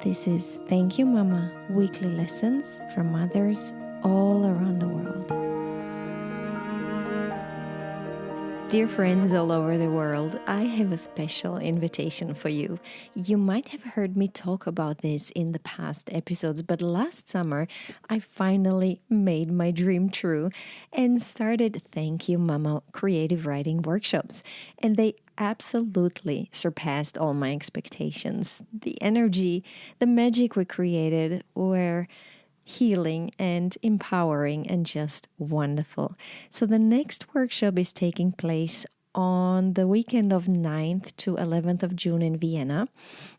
This is Thank You Mama, weekly lessons from mothers all around the world. Dear friends all over the world, I have a special invitation for you. You might have heard me talk about this in the past episodes, but last summer I finally made my dream true and started Thank You Mama creative writing workshops. And they absolutely surpassed all my expectations. The energy, the magic we created were healing and empowering and just wonderful. So the next workshop is taking place on the weekend of 9th to 11th of June in Vienna.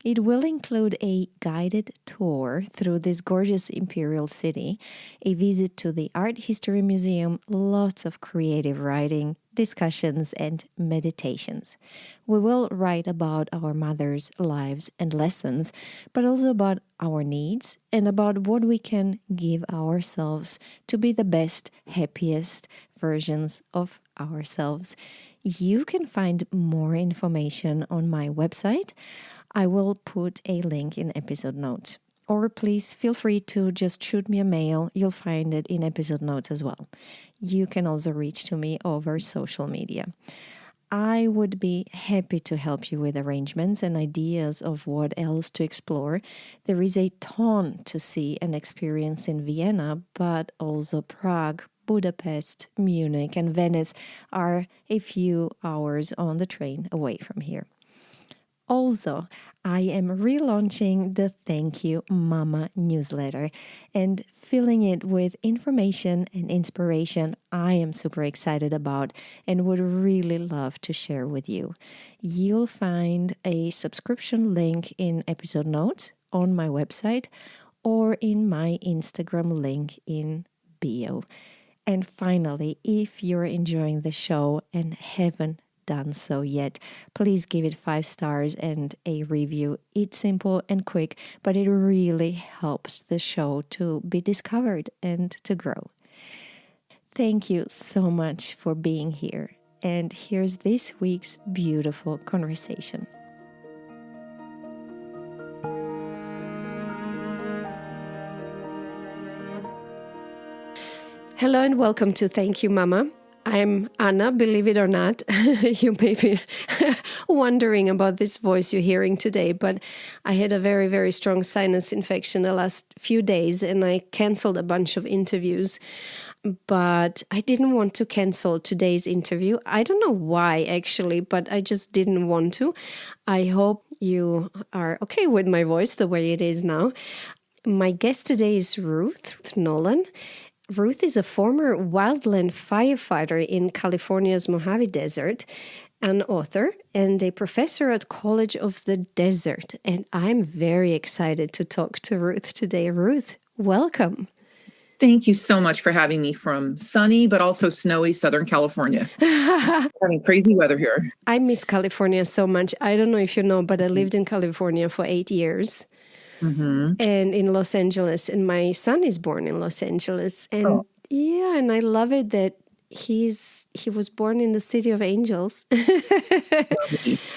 It will include a guided tour through this gorgeous imperial city, a visit to the Art History Museum, lots of creative writing, discussions, and meditations. We will write about our mothers' lives and lessons, but also about our needs and about what we can give ourselves to be the best, happiest versions of ourselves. You can find more information on my website. I will put a link in episode notes. Or please feel free to just shoot me a mail. You'll find it in episode notes as well. You can also reach to me over social media. I would be happy to help you with arrangements and ideas of what else to explore. There is a ton to see and experience in Vienna, but also Prague, Budapest, Munich, and Venice are a few hours on the train away from here. Also, I am relaunching the Thank You Mama newsletter and filling it with information and inspiration I am super excited about and would really love to share with you. You'll find a subscription link in episode notes on my website or in my Instagram link in bio. And finally, if you're enjoying the show and haven't done so yet, please give it 5 stars and a review. It's simple and quick, but it really helps the show to be discovered and to grow. Thank you so much for being here. And here's this week's beautiful conversation. Hello and welcome to Thank You Mama. I'm Anna, believe it or not. You may be wondering about this voice you're hearing today, but I had a very, very strong sinus infection the last few days and I canceled a bunch of interviews, but I didn't want to cancel today's interview. I don't know why actually, but I just didn't want to. I hope you are okay with my voice the way it is now. My guest today is Ruth Nolan. Ruth is a former wildland firefighter in California's Mojave Desert, an author, and a professor at College of the Desert. And I'm very excited to talk to Ruth today. Ruth, welcome. Thank you so much for having me from sunny, but also snowy Southern California. Having crazy weather here. I miss California so much. I don't know if you know, but I lived in California for 8 years. Mm-hmm. And in Los Angeles, and my son is born in Los Angeles, and and I love it that he was born in the city of angels.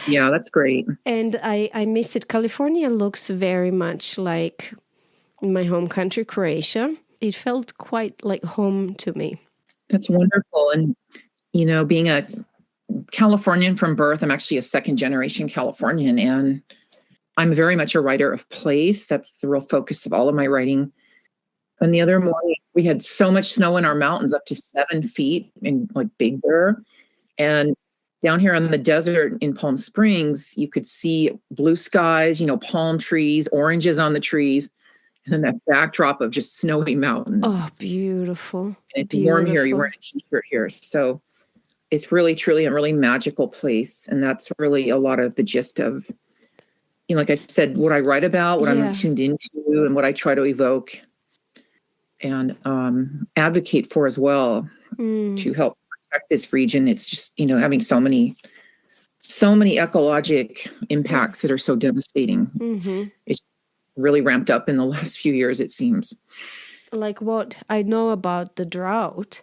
Yeah, that's great. And I miss it. California looks very much like my home country, Croatia. It felt quite like home to me. That's wonderful. And being a Californian from birth, I'm actually a second generation Californian, and I'm very much a writer of place. That's the real focus of all of my writing. And the other morning, we had so much snow in our mountains, up to 7 feet in like Big Bear. And down here in the desert in Palm Springs, you could see blue skies, palm trees, oranges on the trees, and then that backdrop of just snowy mountains. Oh, beautiful. And it's warm here. You're wearing a t-shirt here. So it's really, truly a really magical place. And that's really a lot of the gist of, like I said, what I write about, what I'm tuned into, and what I try to evoke and advocate for as well to help protect this region. It's just, having so many ecologic impacts that are so devastating. Mm-hmm. It's really ramped up in the last few years, it seems. Like what I know about the drought.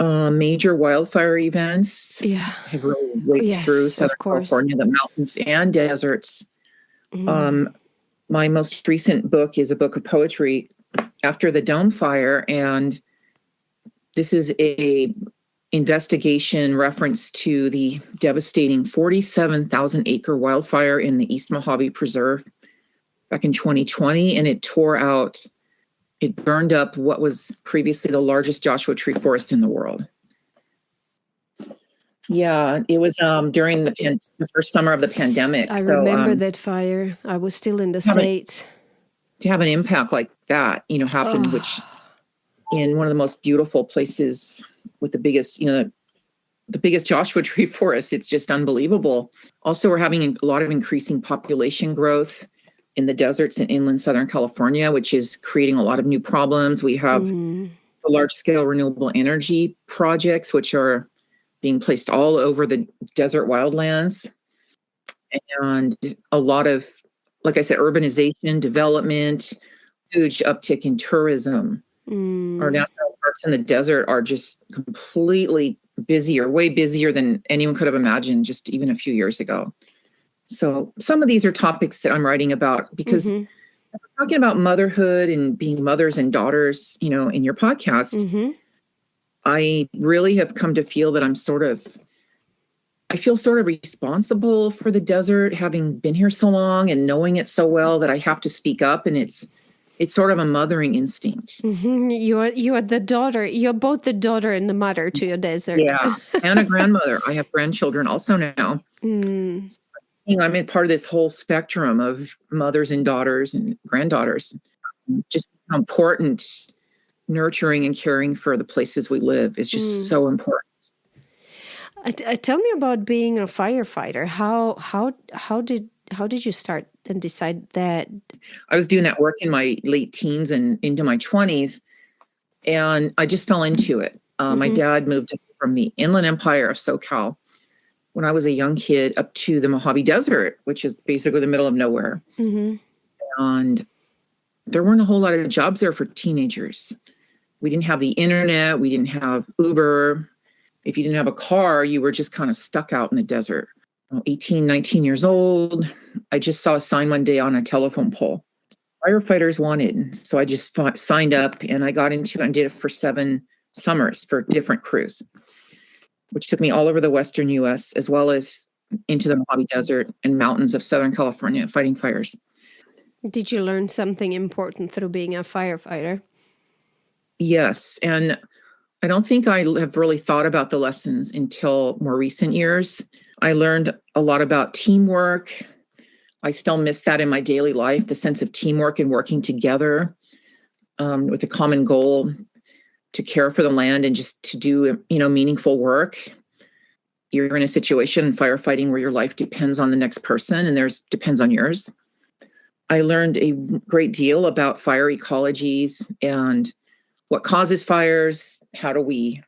Major wildfire events have really raked through Southern California, the mountains and deserts. My most recent book is a book of poetry after the Dome Fire, and this is a investigation reference to the devastating 47,000 acre wildfire in the East Mojave Preserve back in 2020, and it burned up what was previously the largest Joshua tree forest in the world. Yeah, it was during the first summer of the pandemic. I remember that fire. I was still in the States. To have an impact like that, happened, which in one of the most beautiful places with the biggest Joshua tree forest, it's just unbelievable. Also, we're having a lot of increasing population growth in the deserts in inland Southern California, which is creating a lot of new problems. We have the large-scale renewable energy projects, which are being placed all over the desert wildlands. And a lot of, like I said, urbanization, development, huge uptick in tourism. Our national parks in the desert are just completely busier, way busier than anyone could have imagined just even a few years ago. So some of these are topics that I'm writing about because we're talking about motherhood and being mothers and daughters, in your podcast. I really have come to feel that I feel sort of responsible for the desert, having been here so long and knowing it so well that I have to speak up, and it's sort of a mothering instinct. You are the daughter. You're both the daughter and the mother to your desert. Yeah, and a grandmother. I have grandchildren also now. So I'm in part of this whole spectrum of mothers and daughters and granddaughters. Just how important nurturing and caring for the places we live is just so important. Tell me about being a firefighter. How did you start and decide that? I was doing that work in my late teens and into my 20s, and I just fell into it. My dad moved us from the Inland Empire of SoCal when I was a young kid up to the Mojave Desert, which is basically the middle of nowhere. And there weren't a whole lot of jobs there for teenagers. We didn't have the internet. We didn't have Uber. If you didn't have a car, you were just kind of stuck out in the desert. 18, 19 years old. I just saw a sign one day on a telephone pole. Firefighters wanted. So I just signed up and I got into it and did it for 7 summers for different crews, which took me all over the Western U.S. as well as into the Mojave Desert and mountains of Southern California fighting fires. Did you learn something important through being a firefighter? Yes. And I don't think I have really thought about the lessons until more recent years. I learned a lot about teamwork. I still miss that in my daily life, the sense of teamwork and working together with a common goal to care for the land and just to do, meaningful work. You're in a situation in firefighting where your life depends on the next person and theirs depends on yours. I learned a great deal about fire ecologies and what causes fires. How do we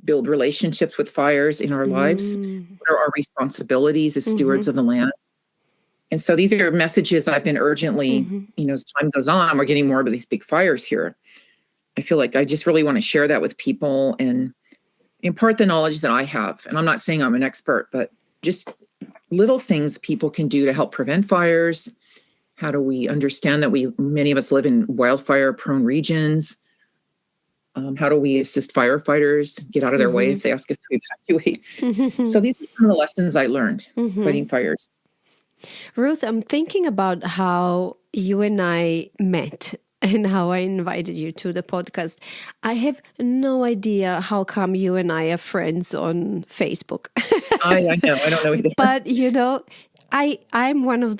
build relationships with fires in our lives? What are our responsibilities as stewards of the land? And so these are messages I've been urgently, as time goes on, we're getting more of these big fires here. I feel like I just really want to share that with people and impart the knowledge that I have. And I'm not saying I'm an expert, but just little things people can do to help prevent fires. How do we understand that many of us live in wildfire-prone regions? How do we assist firefighters get out of their way if they ask us to evacuate? So these are some of the lessons I learned fighting fires. Ruth, I'm thinking about how you and I met and how I invited you to the podcast. I have no idea how come you and I are friends on Facebook. I know. I don't know either. But, I'm one of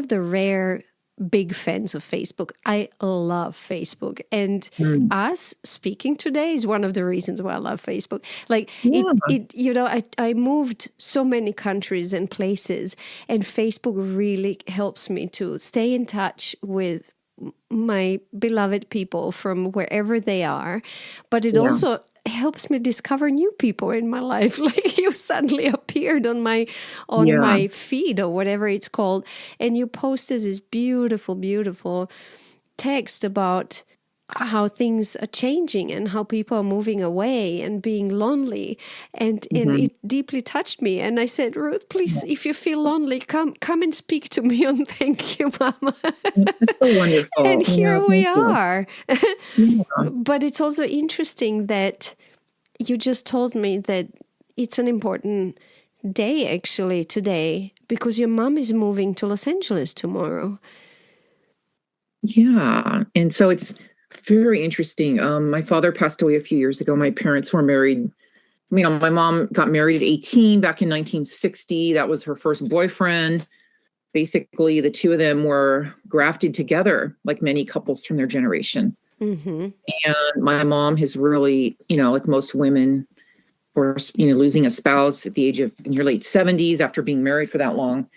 the rare big fans of Facebook. I love Facebook. And us speaking today is one of the reasons why I love Facebook. I moved so many countries and places, and Facebook really helps me to stay in touch with my beloved people from wherever they are. But it also helps me discover new people in my life. Like you suddenly appeared on my feed or whatever it's called. And you posted this beautiful, beautiful text about how things are changing and how people are moving away and being lonely. And it deeply touched me. And I said, Ruth, please, if you feel lonely, come and speak to me on Thank You, Mama. It's so wonderful. And here we thank you. are. Yeah. But it's also interesting that you just told me that it's an important day actually today because your mom is moving to Los Angeles tomorrow. Yeah. And so it's very interesting. My father passed away a few years ago. My parents were married. My mom got married at 18 back in 1960. That was her first boyfriend. Basically, the two of them were grafted together like many couples from their generation. Mm-hmm. And my mom has really, like most women, or, losing a spouse at the age of in her late 70s after being married for that long.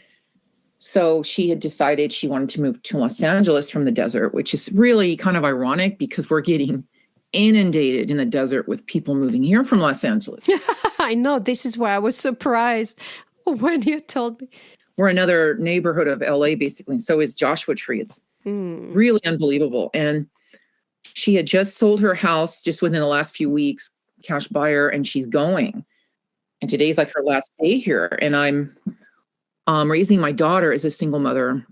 So she had decided she wanted to move to Los Angeles from the desert, which is really kind of ironic because we're getting inundated in the desert with people moving here from Los Angeles. I know. This is why I was surprised when you told me. We're another neighborhood of LA, basically. So is Joshua Tree. It's really unbelievable. And she had just sold her house just within the last few weeks, cash buyer, and she's going. And today's like her last day here. And I'm raising my daughter as a single mother,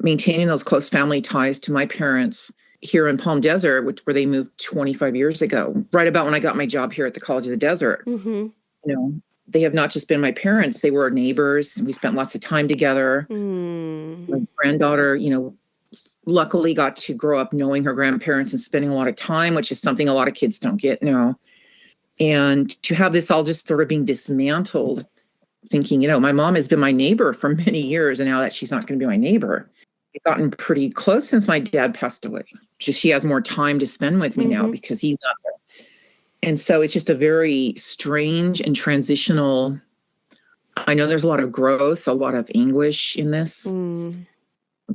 maintaining those close family ties to my parents here in Palm Desert, where they moved 25 years ago, right about when I got my job here at the College of the Desert. Mm-hmm. They have not just been my parents, they were neighbors. We spent lots of time together. My granddaughter, luckily got to grow up knowing her grandparents and spending a lot of time, which is something a lot of kids don't get now. And to have this all just sort of being dismantled, thinking, my mom has been my neighbor for many years, and now that she's not going to be my neighbor. We've gotten pretty close since my dad passed away. She has more time to spend with me now because he's not there. And so it's just a very strange and transitional. I know there's a lot of growth, a lot of anguish in this,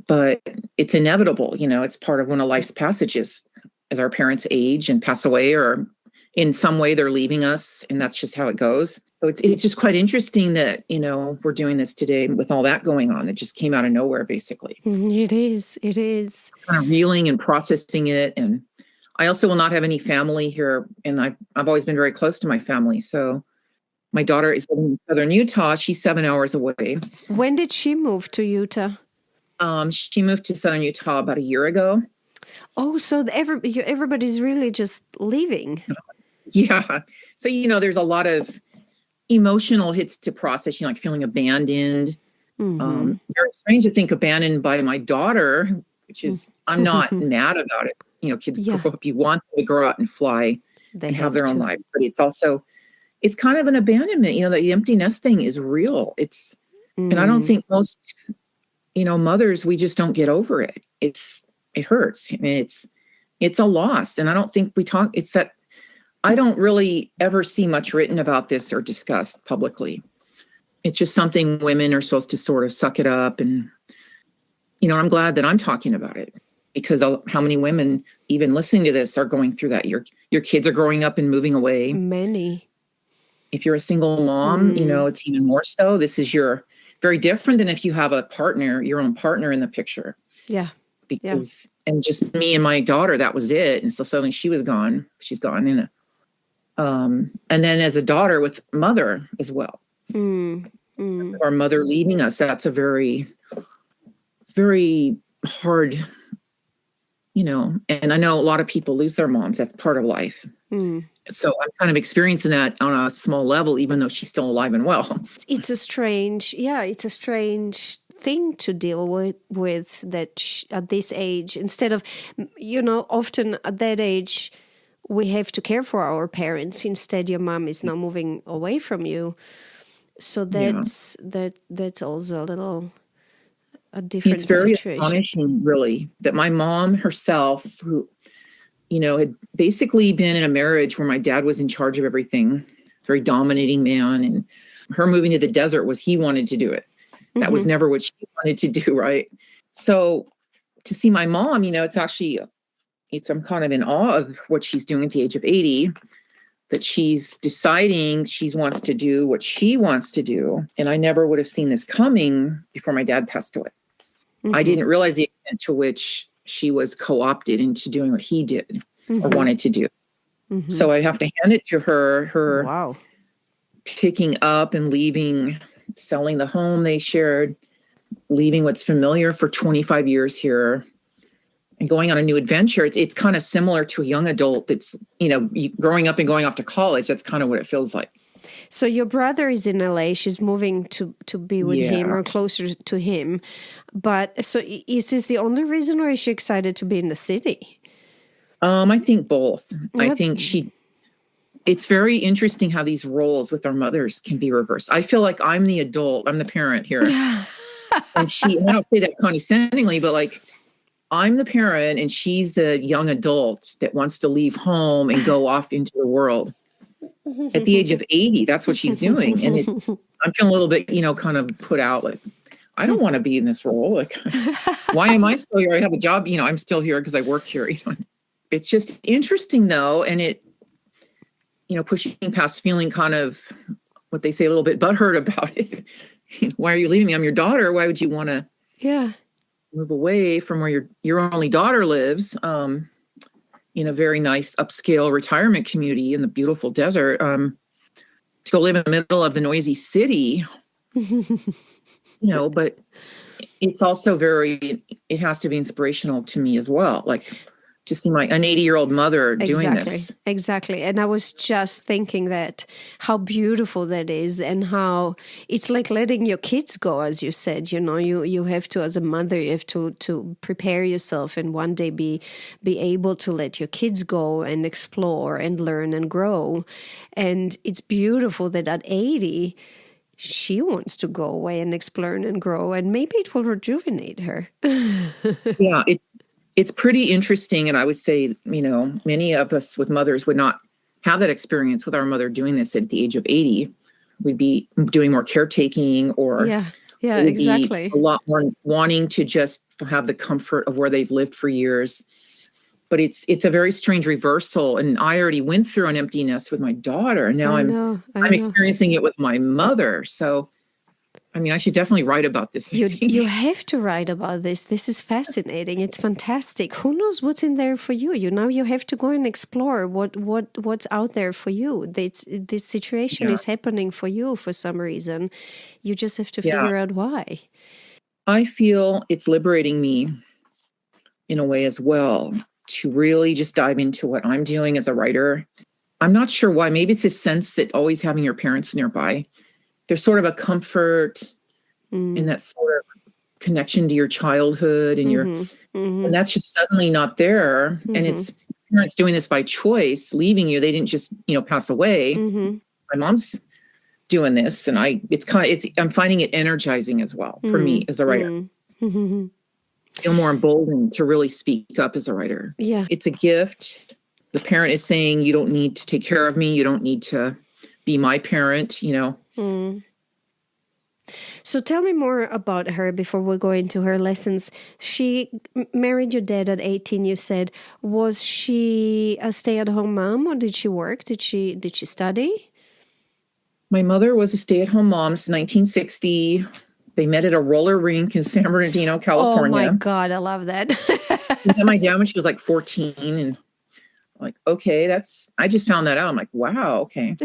but it's inevitable. It's part of one of life's passages as our parents age and pass away, or in some way they're leaving us, and that's just how it goes. So it's just quite interesting that, we're doing this today with all that going on. It just came out of nowhere, basically. It is. Kind of reeling and processing it. And I also will not have any family here. And I've always been very close to my family. So my daughter is living in southern Utah. She's 7 hours away. When did she move to Utah? She moved to southern Utah about a year ago. Oh, so everybody's really just leaving. Yeah. So, there's a lot of emotional hits to process, like feeling abandoned. Very strange to think abandoned by my daughter, which is, I'm not mad about it. Kids grow up, you want them to grow out and fly and have their own lives. But it's kind of an abandonment, the empty nest thing is real. And I don't think most, mothers, we just don't get over it. It hurts. It's a loss. And I don't think it's that I don't really ever see much written about this or discussed publicly. It's just something women are supposed to sort of suck it up. And, I'm glad that I'm talking about it, because how many women even listening to this are going through that? Your kids are growing up and moving away. Many. If you're a single mom, it's even more so. This is very different than if you have a partner, your own partner in the picture. Yeah. And just me and my daughter, that was it. And so suddenly she's gone. And then as a daughter with mother as well, or mother leaving us, that's a very, very hard, and I know a lot of people lose their moms. That's part of life. So I'm kind of experiencing that on a small level, even though she's still alive and well. It's a strange thing to deal with that at this age. Instead of, often at that age, we have to care for our parents. Instead, your mom is now moving away from you. So that's also a different situation. It's very astonishing, really, that my mom herself, who, had basically been in a marriage where my dad was in charge of everything, very dominating man, and her moving to the desert was he wanted to do it. That was never what she wanted to do, right? So to see my mom, I'm kind of in awe of what she's doing at the age of 80, that she's deciding she wants to do what she wants to do. And I never would have seen this coming before my dad passed away. I didn't realize the extent to which she was co-opted into doing what he did or Mhm. wanted to do. Mhm. So I have to hand it to her Wow. picking up and leaving, selling the home they shared, leaving what's familiar for 25 years here, and going on a new adventure. It's kind of similar to a young adult that's, growing up and going off to college. That's kind of what it feels like. So your brother is in LA. She's moving to be with him Yeah. or closer to him. But so is this the only reason, or is she excited to be in the city? I think both. I What? think it's very interesting how these roles with our mothers can be reversed. I feel like I'm the adult, I'm the parent here. And I don't say that condescendingly, but like, I'm the parent and she's the young adult that wants to leave home and go off into the world. At the age of 80, that's what she's doing. And I'm feeling a little bit, kind of put out, like, I don't want to be in this role. Like, why am I still here? I have a job, I'm still here because I work here. It's just interesting though. And it, pushing past feeling kind of what they say a little bit butthurt about it. Why are you leaving me? I'm your daughter. Why would you want to move away from where your only daughter lives? In a very nice upscale retirement community in the beautiful desert, to go live in the middle of the noisy city, but it's also it has to be inspirational to me as well. Like to see an 80-year-old mother doing this. Exactly. And I was just thinking that how beautiful that is, and how it's like letting your kids go, as you said. You have to, as a mother, you have to prepare yourself and one day be able to let your kids go and explore and learn and grow. And it's beautiful that at 80, she wants to go away and explore and grow, and maybe it will rejuvenate her. Yeah, it's pretty interesting. And I would say, many of us with mothers would not have that experience with our mother doing this at the age of 80. We'd be doing more caretaking, or exactly. a lot more wanting to just have the comfort of where they've lived for years. But it's a very strange reversal. And I already went through an empty nest with my daughter. And now I'm experiencing it with my mother. So I should definitely write about this. You have to write about this. This is fascinating. It's fantastic. Who knows what's in there for you? You have to go and explore what's out there for you. This situation is happening for you for some reason. You just have to figure out why. I feel it's liberating me in a way as well to really just dive into what I'm doing as a writer. I'm not sure why. Maybe it's this sense that always having your parents nearby, there's sort of a comfort in that sort of connection to your childhood and and that's just suddenly not there. And it's parents doing this by choice, leaving you. They didn't just, pass away. My mom's doing this, and I'm finding it energizing as well for me as a writer. I feel more emboldened to really speak up as a writer. Yeah. It's a gift. The parent is saying, you don't need to take care of me. You don't need to be my parent, So tell me more about her before we go into her lessons. She married your dad at 18, you said. Was she a stay-at-home mom, or did she work? Did she study? My mother was a stay-at-home mom since 1960. They met at a roller rink in San Bernardino, California. Oh my God, I love that. She met my dad when she was like 14, and I'm like, okay, I just found that out. I'm like, wow, okay.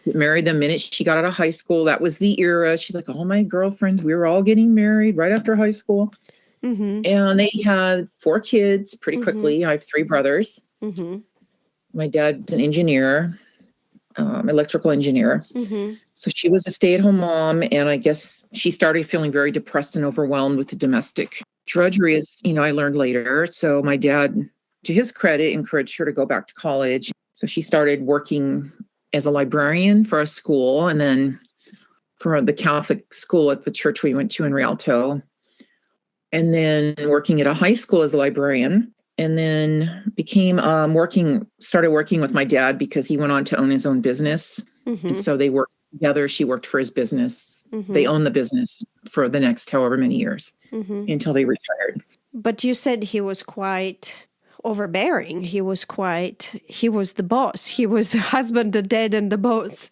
Get married the minute she got out of high school. That was the era. She's like, all my girlfriends, we were all getting married right after high school. And they had 4 kids pretty quickly. I have 3 brothers. My dad's an engineer, electrical engineer. So she was a stay-at-home mom. And I guess she started feeling very depressed and overwhelmed with the domestic drudgery, as I learned later. So my dad, to his credit, encouraged her to go back to college. So she started working as a librarian for a school, and then for the Catholic school at the church we went to in Rialto, and then working at a high school as a librarian, and then started working with my dad because he went on to own his own business. And so they worked together. She worked for his business. They owned the business for the next however many years until they retired. But you said he was quite overbearing. He was the boss. He was the husband, the dad, and the boss.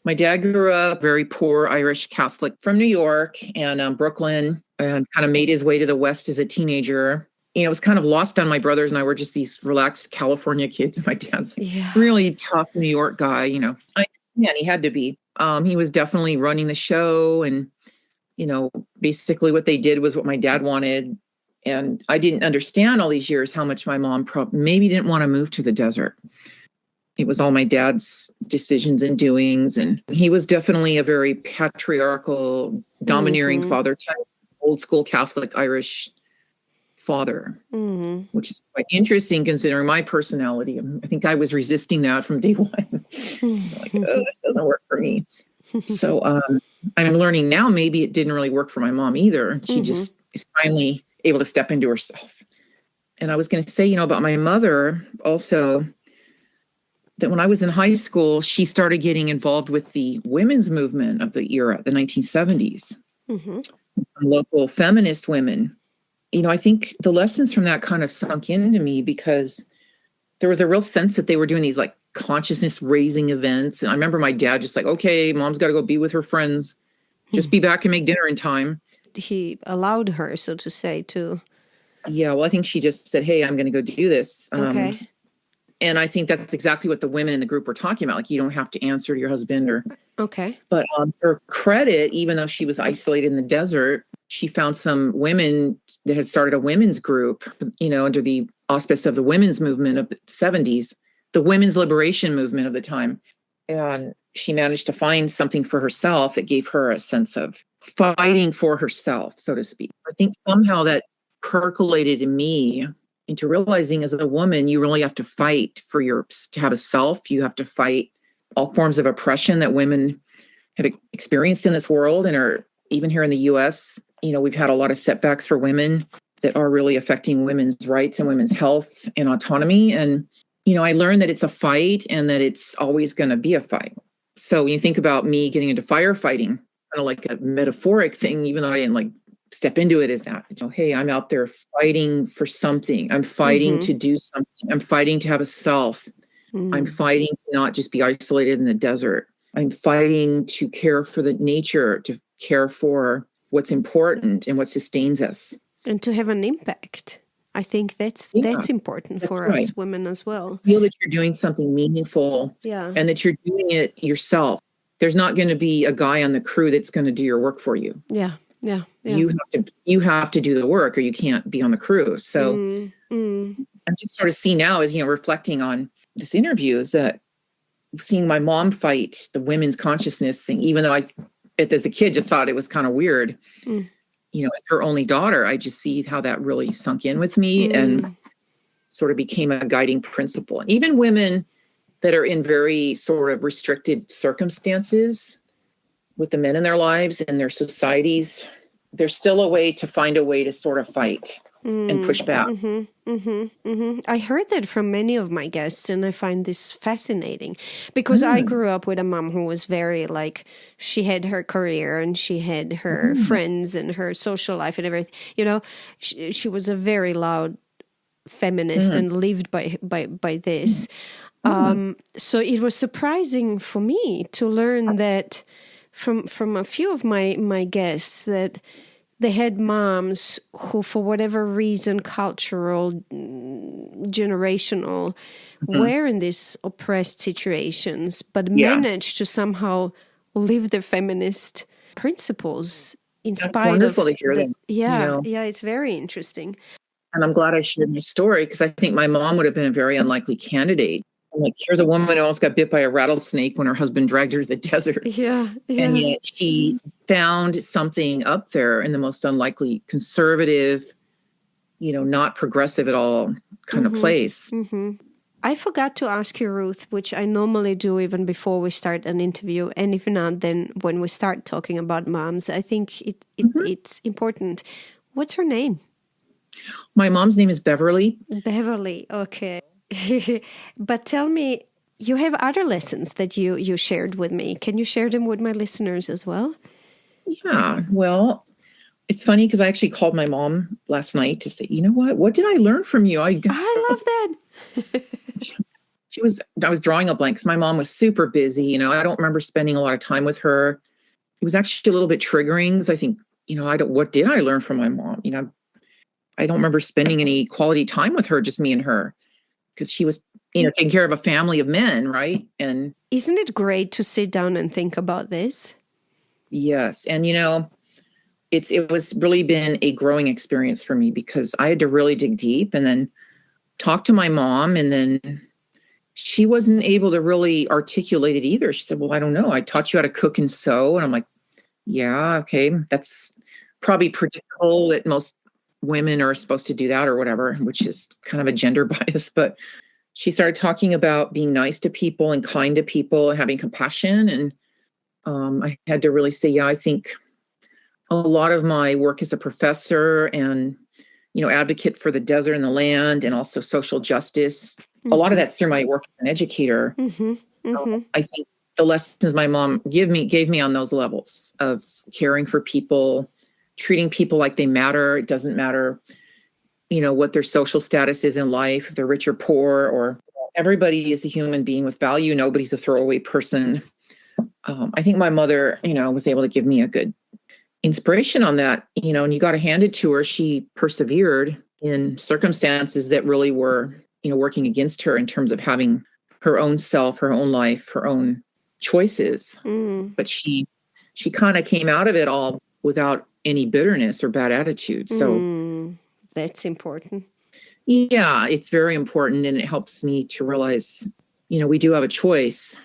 My dad grew up very poor Irish Catholic from New York and Brooklyn, and kind of made his way to the West as a teenager. it was kind of lost on my brothers and I were just these relaxed California kids. My dad's Yeah. really tough New York guy, Yeah, he had to be. He was definitely running the show, and basically what they did was what my dad wanted. And I didn't understand all these years how much my mom maybe didn't want to move to the desert. It was all my dad's decisions and doings. And he was definitely a very patriarchal, domineering father type, old school Catholic Irish father, which is quite interesting considering my personality. I think I was resisting that from day one. Like, oh, this doesn't work for me. So I'm learning now, maybe it didn't really work for my mom either. She just is finally able to step into herself. And I was going to say, about my mother also, that when I was in high school, she started getting involved with the women's movement of the era, the 1970s. Some local feminist women. I think the lessons from that kind of sunk into me because there was a real sense that they were doing these like consciousness raising events. And I remember my dad just like, okay, mom's got to go be with her friends. Just be back and make dinner in time. He allowed her, so to say, to... Yeah, well, I think she just said, hey, I'm going to go do this. Okay. And I think that's exactly what the women in the group were talking about. Like, you don't have to answer to your husband or... Okay. But her credit, even though she was isolated in the desert, she found some women that had started a women's group, under the auspice of the women's movement of the 70s, the women's liberation movement of the time. And she managed to find something for herself that gave her a sense of fighting for herself, so to speak. I think somehow that percolated in me into realizing as a woman, you really have to fight to have a self. You have to fight all forms of oppression that women have experienced in this world and are even here in the US. We've had a lot of setbacks for women that are really affecting women's rights and women's health and autonomy. And, I learned that it's a fight and that it's always going to be a fight. So when you think about me getting into firefighting, kind of like a metaphoric thing, even though I didn't step into it as that, hey, I'm out there fighting for something. I'm fighting to do something. I'm fighting to have a self. I'm fighting to not just be isolated in the desert. I'm fighting to care for the nature, to care for what's important and what sustains us. And to have an impact. I think that's important for us women as well. Feel that you're doing something meaningful and that you're doing it yourself. There's not going to be a guy on the crew that's going to do your work for you. Yeah. You have to do the work or you can't be on the crew. So I'm just sort of seeing now as, reflecting on this interview is that seeing my mom fight the women's consciousness thing, even though as a kid just thought it was kind of weird, as her only daughter, I just see how that really sunk in with me and sort of became a guiding principle. And even women that are in very sort of restricted circumstances with the men in their lives and their societies, there's still a way to find a way to sort of fight and push back. I heard that from many of my guests, and I find this fascinating because I grew up with a mom who was very she had her career and she had her friends and her social life and everything. She was a very loud feminist and lived by this. So it was surprising for me to learn that from a few of my guests that they had moms who, for whatever reason, cultural, generational, were in these oppressed situations, but managed to somehow live the feminist principles in spite of... It's wonderful to hear that. Yeah, it's very interesting. And I'm glad I shared my story because I think my mom would have been a very unlikely candidate. Here's a woman who almost got bit by a rattlesnake when her husband dragged her to the desert. Yeah. And yet she found something up there in the most unlikely conservative, not progressive at all kind of place. I forgot to ask you, Ruth, which I normally do even before we start an interview. And if not, then when we start talking about moms, I think it's important. What's her name? My mom's name is Beverly. Beverly. Okay. But tell me, you have other lessons that you shared with me. Can you share them with my listeners as well? Yeah, well, it's funny because I actually called my mom last night to say, what did I learn from you? I love that. I was drawing a blank because my mom was super busy. I don't remember spending a lot of time with her. It was actually a little bit triggering because I think, what did I learn from my mom? I don't remember spending any quality time with her, just me and her, because she was, taking care of a family of men, right? And isn't it great to sit down and think about this? yes. And, it was really been a growing experience for me, because I had to really dig deep and then talk to my mom. And then she wasn't able to really articulate it either. She said, well, I don't know. I taught you how to cook and sew. And I'm like, yeah, okay. That's probably predictable that most women are supposed to do that or whatever, which is kind of a gender bias. But she started talking about being nice to people and kind to people and having compassion. And I had to really say, yeah, I think a lot of my work as a professor and, advocate for the desert and the land and also social justice, a lot of that's through my work as an educator. So I think the lessons my mom gave me on those levels of caring for people, treating people like they matter. It doesn't matter, what their social status is in life, if they're rich or poor, or everybody is a human being with value. Nobody's a throwaway person. I think my mother, was able to give me a good inspiration on that, and you got to hand it to her. She persevered in circumstances that really were, working against her in terms of having her own self, her own life, her own choices. But she kind of came out of it all without any bitterness or bad attitude. So that's important. Yeah, it's very important. And it helps me to realize, we do have a choice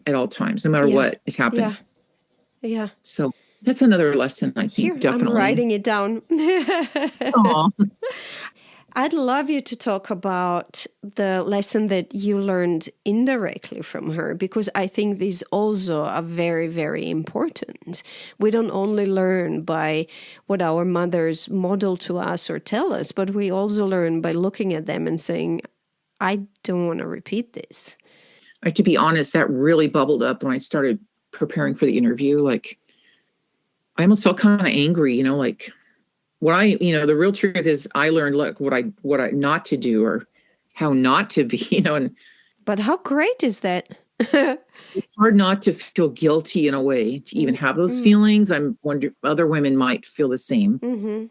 at all times, no matter what is happening. Yeah. So that's another lesson, I think. Here, definitely. I'm writing it down. Aw. I'd love you to talk about the lesson that you learned indirectly from her, because I think these also are very, very important. We don't only learn by what our mothers model to us or tell us, but we also learn by looking at them and saying, I don't want to repeat this. To be honest, that really bubbled up when I started preparing for the interview. Like, I almost felt kind of angry, like the real truth is I learned, what I not to do or how not to be, and. But how great is that? It's hard not to feel guilty in a way, to even have those feelings. I wonder other women might feel the same,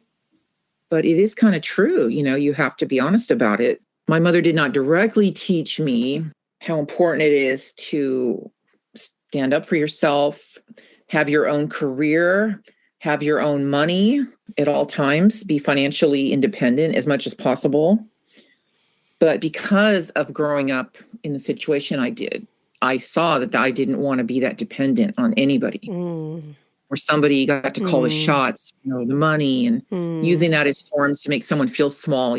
but it is kind of true. You have to be honest about it. My mother did not directly teach me how important it is to stand up for yourself, have your own career, have your own money at all times, be financially independent as much as possible. But because of growing up in the situation I did, I saw that I didn't want to be that dependent on anybody, where somebody got to call the shots, the money, and using that as forms to make someone feel small,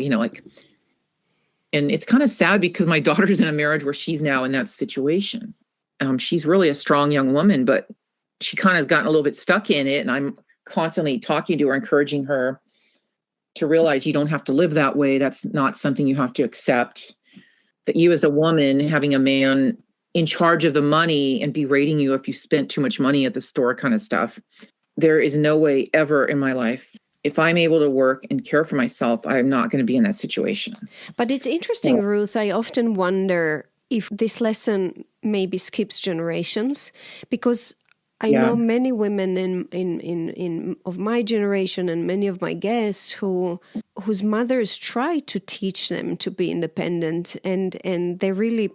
and it's kind of sad because my daughter's in a marriage where she's now in that situation. She's really a strong young woman, but she kind of has gotten a little bit stuck in it. And I'm constantly talking to her, encouraging her to realize you don't have to live that way. That's not something you have to accept. That you as a woman having a man in charge of the money and berating you if you spent too much money at the store kind of stuff. There is no way ever in my life. If I'm able to work and care for myself, I'm not going to be in that situation. But it's interesting, Ruth. I often wonder if this lesson maybe skips generations, because I know many women in of my generation and many of my guests whose mothers tried to teach them to be independent, and they really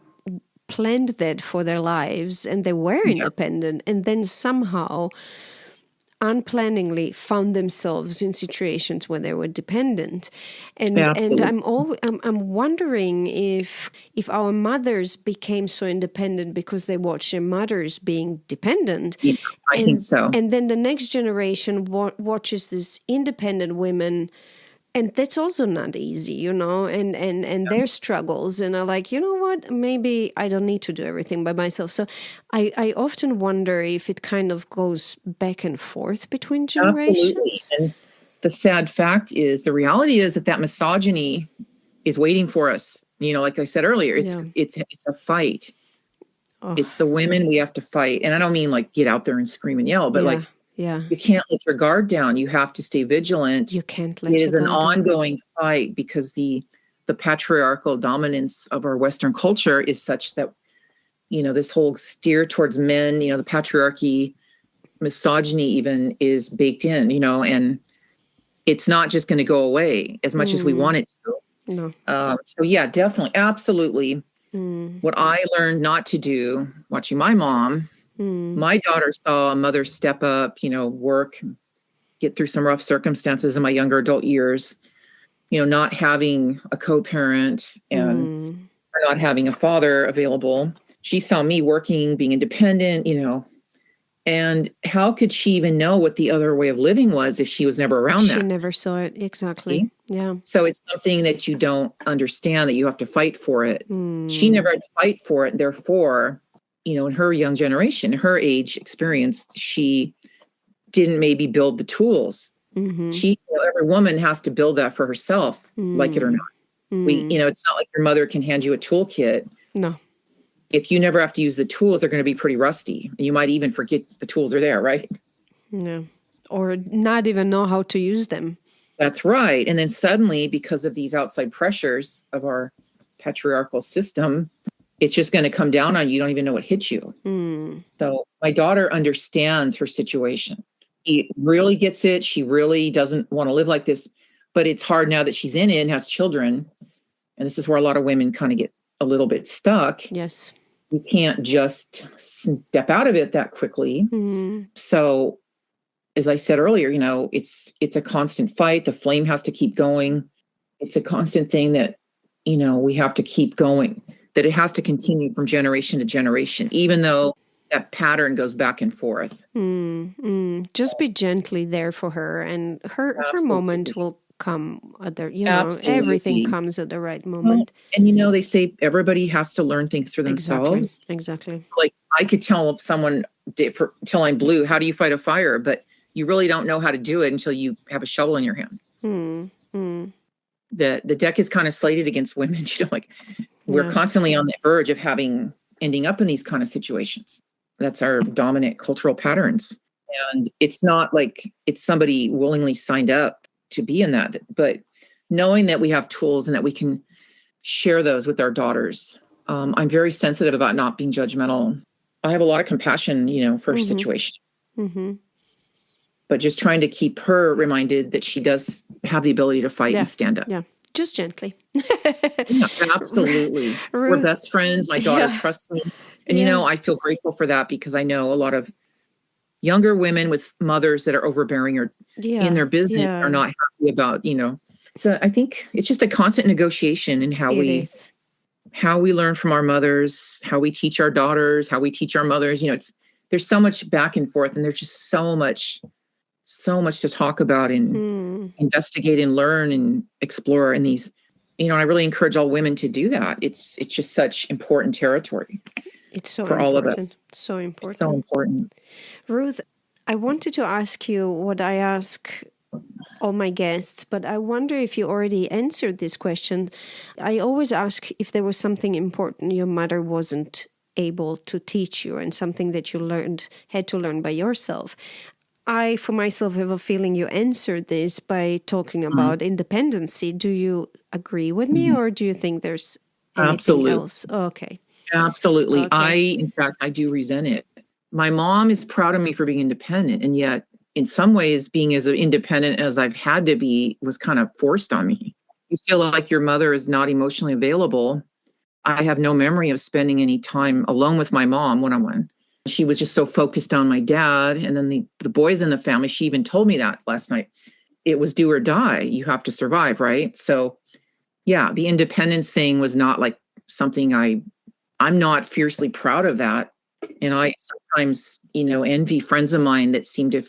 planned that for their lives, and they were independent, and then somehow unplanningly found themselves in situations where they were dependent, and I'm wondering if our mothers became so independent because they watched their mothers being dependent. Yeah, I think so. And then the next generation watches these independent women. And that's also not easy, and their struggles. And are like, you know what, maybe I don't need to do everything by myself. So I often wonder if it kind of goes back and forth between generations. Absolutely. And the sad fact is, the reality is that misogyny is waiting for us. Like I said earlier, it's a fight. Oh. It's the women we have to fight. And I don't mean like get out there and scream and yell, but you can't let your guard down. You have to stay vigilant. You can't let it is an ongoing fight, because the patriarchal dominance of our Western culture is such that, this whole steer towards men, the patriarchy, misogyny even is baked in, and it's not just going to go away as much as we want it to. No. So yeah, definitely, absolutely. What I learned not to do, watching my mom, my daughter saw a mother step up, work, get through some rough circumstances in my younger adult years, not having a co-parent and not having a father available. She saw me working, being independent, and how could she even know what the other way of living was if she was never around that? She never saw it. Exactly. Yeah. So it's something that you don't understand, that you have to fight for it. She never had to fight for it. Therefore, in her young generation, her age experience, she didn't maybe build the tools. Every woman has to build that for herself, like it or not. It's not like your mother can hand you a toolkit. No. If you never have to use the tools, they're going to be pretty rusty. And you might even forget the tools are there, right? No. Or not even know how to use them. That's right. And then suddenly, because of these outside pressures of our patriarchal system, it's just going to come down on you. You don't even know what hit you. So my daughter understands her situation. She really gets it. She really doesn't want to live like this. But it's hard now that she's in it and has children. And this is where a lot of women kind of get a little bit stuck. Yes. You can't just step out of it that quickly. So, as I said earlier, it's a constant fight. The flame has to keep going. It's a constant thing that, we have to keep going, that it has to continue from generation to generation, even though that pattern goes back and forth. Just be gently there for her, and her moment will come at the, everything comes at the right moment. And they say everybody has to learn things for themselves. Exactly. Like I could tell someone till I'm blue, how do you fight a fire? But you really don't know how to do it until you have a shovel in your hand. The deck is kind of slated against women. We're constantly on the verge of ending up in these kind of situations. That's our dominant cultural patterns. And it's not like it's somebody willingly signed up to be in that, but knowing that we have tools and that we can share those with our daughters. I'm very sensitive about not being judgmental. I have a lot of compassion, for her situation, but just trying to keep her reminded that she does have the ability to fight and stand up. Yeah. Just gently. Yeah, absolutely. Ruth, we're best friends. My daughter trusts me. And, I feel grateful for that because I know a lot of younger women with mothers that are overbearing or in their business are not happy about, So I think it's just a constant negotiation in how we learn from our mothers, how we teach our daughters, how we teach our mothers. There's so much back and forth, and there's just so much to talk about and investigate and learn and explore in these. I really encourage all women to do that. It's just such important territory. It's so for important. all of us. So important. It's so important. Ruth, I wanted to ask you what I ask all my guests, but I wonder if you already answered this question. I always ask if there was something important your mother wasn't able to teach you and something that you had to learn by yourself. I, for myself, have a feeling you answered this by talking about independency. Do you agree with me, or do you think there's anything else? Okay. Absolutely. Okay. In fact, I do resent it. My mom is proud of me for being independent, and yet in some ways being as independent as I've had to be was kind of forced on me. You feel like your mother is not emotionally available. I have no memory of spending any time alone with my mom one-on-one. She was just so focused on my dad. And then the boys in the family, she even told me that last night. It was do or die. You have to survive, right? So yeah, the independence thing was not like something I'm not fiercely proud of that. And I sometimes, envy friends of mine that seem to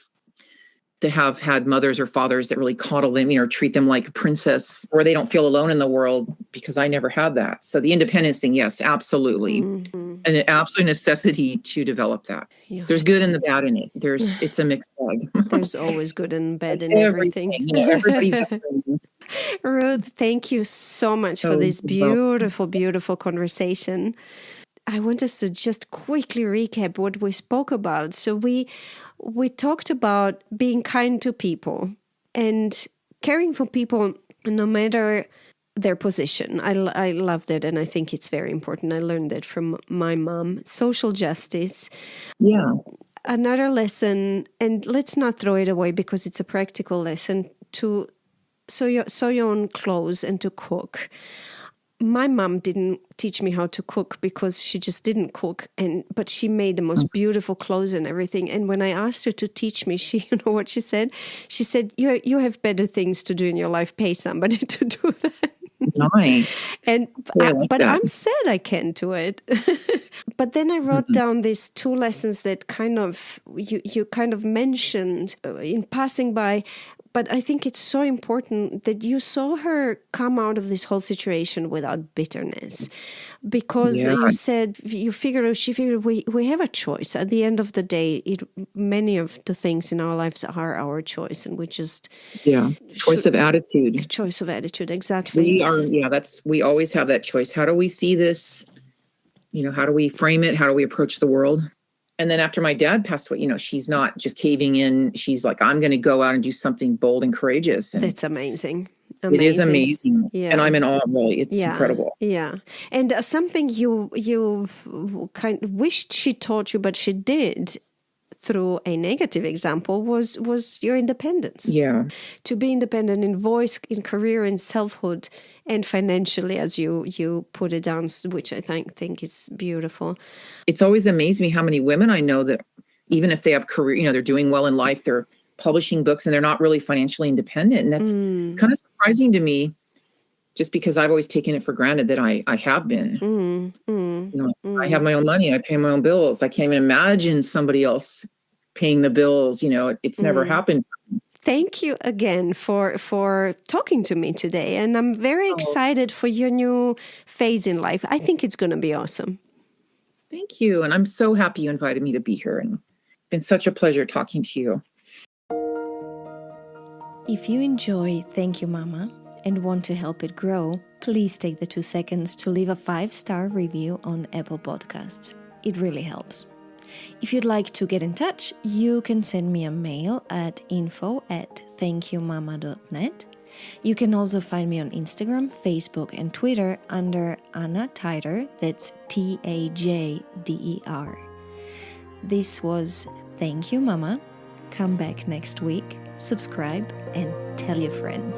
have had mothers or fathers that really coddle them, treat them like a princess, or they don't feel alone in the world, because I never had that. So the independence thing, yes, absolutely. An absolute necessity to develop that. Yeah, there's good and the bad in it. It's a mixed bag. There's always good and bad in everything. Everybody's Ruth, thank you so much for this beautiful, beautiful conversation. I want us to just quickly recap what we spoke about. So we talked about being kind to people and caring for people no matter their position. I love that, and I think it's very important. I learned that from my mom. Social justice. Yeah. Another lesson, and let's not throw it away because it's a practical lesson, to sew your own clothes and to cook. My mom didn't teach me how to cook because she just didn't cook, but she made the most beautiful clothes and everything. And when I asked her to teach me, you know what she said? She said, "You have better things to do in your life. Pay somebody to do that." Nice. But I'm sad I can't do it. But then I wrote down these 2 lessons that kind of you kind of mentioned in passing by. But I think it's so important that you saw her come out of this whole situation without bitterness, because you said she figured we have a choice. At the end of the day, many of the things in our lives are our choice, and we just choice of attitude. Choice of attitude, exactly. We always have that choice. How do we see this? How do we frame it? How do we approach the world? And then after my dad passed away, she's not just caving in. She's like, I'm going to go out and do something bold and courageous. And that's amazing. It is amazing. Yeah. And I'm in awe, really. It's incredible. Yeah. And something you kind of wished she taught you, but she did through a negative example was your independence. Yeah. To be independent in voice, in career, in selfhood, and financially, as you put it down, which I think is beautiful. It's always amazed me how many women I know that even if they have career, they're doing well in life, they're publishing books and they're not really financially independent. And that's it's kind of surprising to me, just because I've always taken it for granted that I have been. I have my own money. I pay my own bills. I can't even imagine somebody else paying the bills. It's never happened. Thank you again for talking to me today. And I'm very excited for your new phase in life. I think it's going to be awesome. Thank you. And I'm so happy you invited me to be here. And it's been such a pleasure talking to you. If you enjoy Thank You Mama and want to help it grow, please take the 2 seconds to leave a 5-star review on Apple Podcasts. It really helps. If you'd like to get in touch, you can send me a mail at info@thankyouMama.net. You can also find me on Instagram, Facebook, and Twitter under Anna Teider, that's Tajder. This was Thank You Mama. Come back next week, subscribe, and tell your friends.